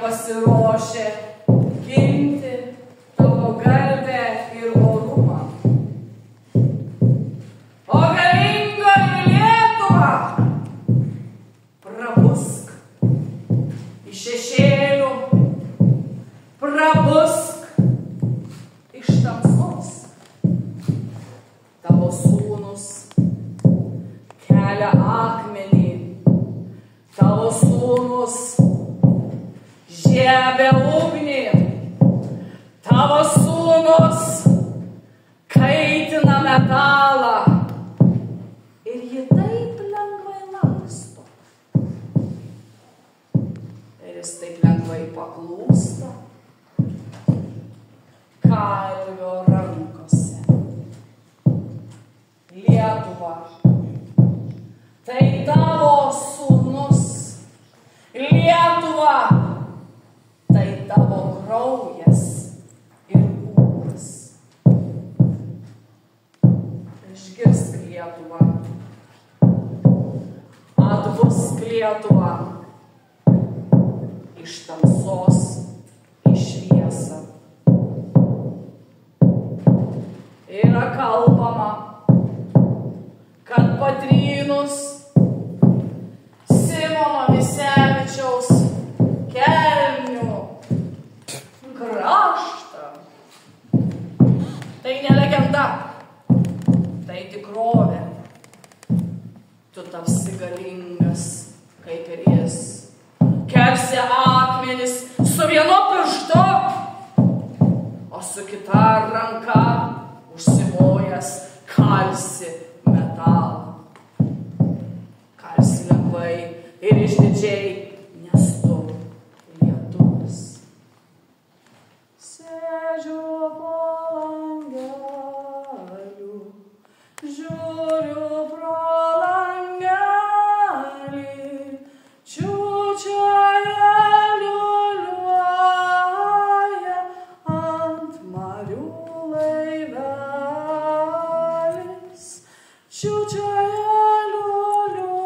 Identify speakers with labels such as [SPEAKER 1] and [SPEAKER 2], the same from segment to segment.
[SPEAKER 1] nepasiruošę ginti tavo garbę ir orumą. O galingoji Lietuva, prabusk iš šešėlių, prabusk iš tamsos. Tavo sūnus kelia akmenį, tavo sūnus žiebia ugnį, tavo sūnus kaitina metalą ir ji taip lengvai laksto. Ir jis taip lengvai paklūsta kalvio rankose. Lietuva, tai tavo sūnus. Lietuva, tai tavo kraujas ir kūnas. Išgirsk Lietuvą, atbusk Lietuvą iš tamsos į šviesą. Yra kalbama, kad patrynus Simono Misevičiaus kelnių kraštą. Tai ne legenda, tai tikrovė. Tu tapsi galingas, kaip ir jis. Kelsi akmenis su vienu pirštu, o su kita ranka užsimojęs kalsi metalą. Kalsi lengvai ir išdidžiai, nes tu lietuvis. Sėdžiu po langeliu, žiūriu pro langelį, čiūčioje liuliuoja ant marių laivelis. Čiūčioje liuliuoja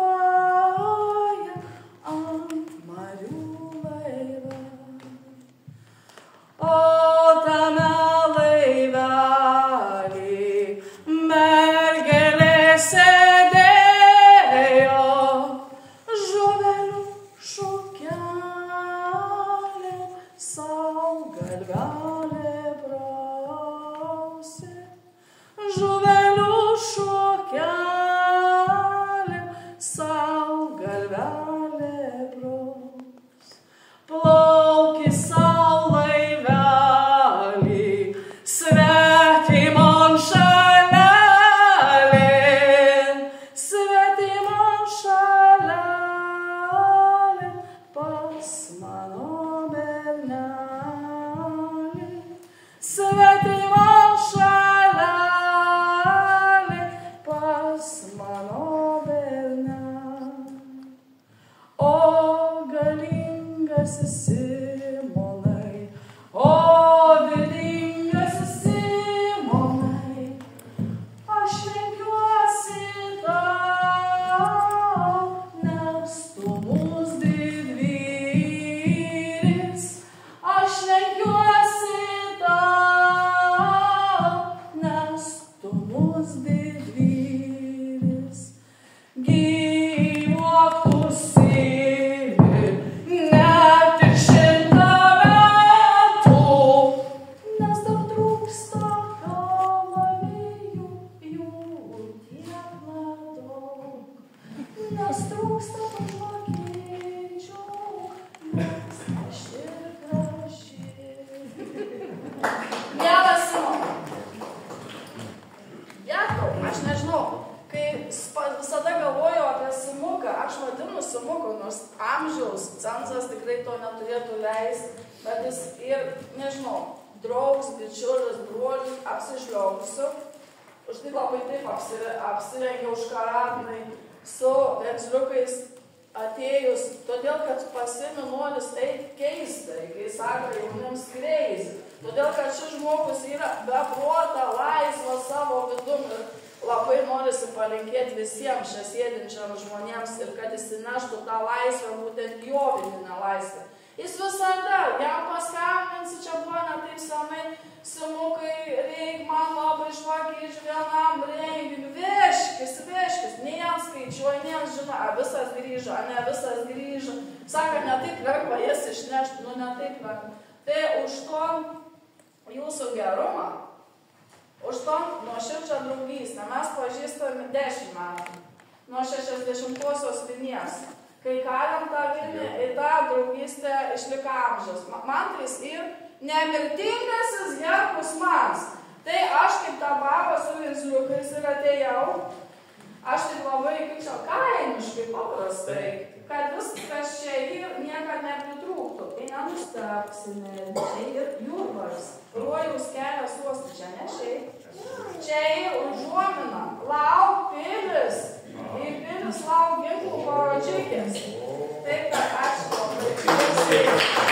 [SPEAKER 1] ant marių laivelis. O tame laivelį mergelė sėdėjo, žuvelių šukelė sau galvelė prausė. Žuvelių šukelė sau galvelė praus. Plauki sau laivelį, svetimon šalelin, svetimon šalelin, pas mano bernelį. Svetimon šalelin, pas mano bernelį. O galingasis Simonai, o didingasis Simonai, aš lenkiuosi tau, nes tu mūs didvyris. Aš lenkiuosi tau, nes tu mūs didvyris. Gyvuok tu Simi, net ir 100 metų, nes dar trūksta kalavijų, jų tiek nedaug. Nes trūksta tų žvakičių, nes aš ir graži. Mielas Simonai, Jetau, aš nežinau, kai visada galvoju apie Simuką, aš vadinu Simuku, nors amžiaus cenzas tikrai to neturėtų leisti, bet jis ir, nežinau, draugs, bičiulis, brolis, apsižliaugusiu. Už tai labai taip apsirengiau užkaradinai su versliukais atėjus, todėl kad pasimi noris eiti keistai, kai sako jaunims crazy. Todėl kad šis žmogus yra beprotą laisvą savo vidum ir labai norisi palinkėti visiems čia sėdinčiam žmonėms ir kad jis įneštų tą laisvę, būtent jo vidinę laisvę. Jis visada, jau paskambinsi, čia buvo ne taip senai, simukai, reik man labai žvakič vienam renginiu, veškis, nei skaičiuoja, nei žino, a visas grįžo, a ne visas grįžo. Sako, ne taip lengva jas išnešti, ne taip lengva. Tai už to jūsų gerumą, už to nuoširdžią draugystę, mes pažįstame 10 metų, nuo 60-osios Vilnies. Kai kaliam tą Vilnių, į tą draugystę išliko amžius. Man tai ir nemirtingasis herbus mans. Tai aš kaip tą babą su virsliukais ir atėjau, aš taip labai, kaip čia, kaimiškai paprastai, kad viskas čia ir niekad nepritrūktų. Tai nenustepsime, tai ir jūrvaris. Ruojaus kelias uosti, čia ne šiaip. Čia ir užuomina, lauk pilis. Į pilis lauk ginklų parodžiukės. Taip, kad ačiū labai.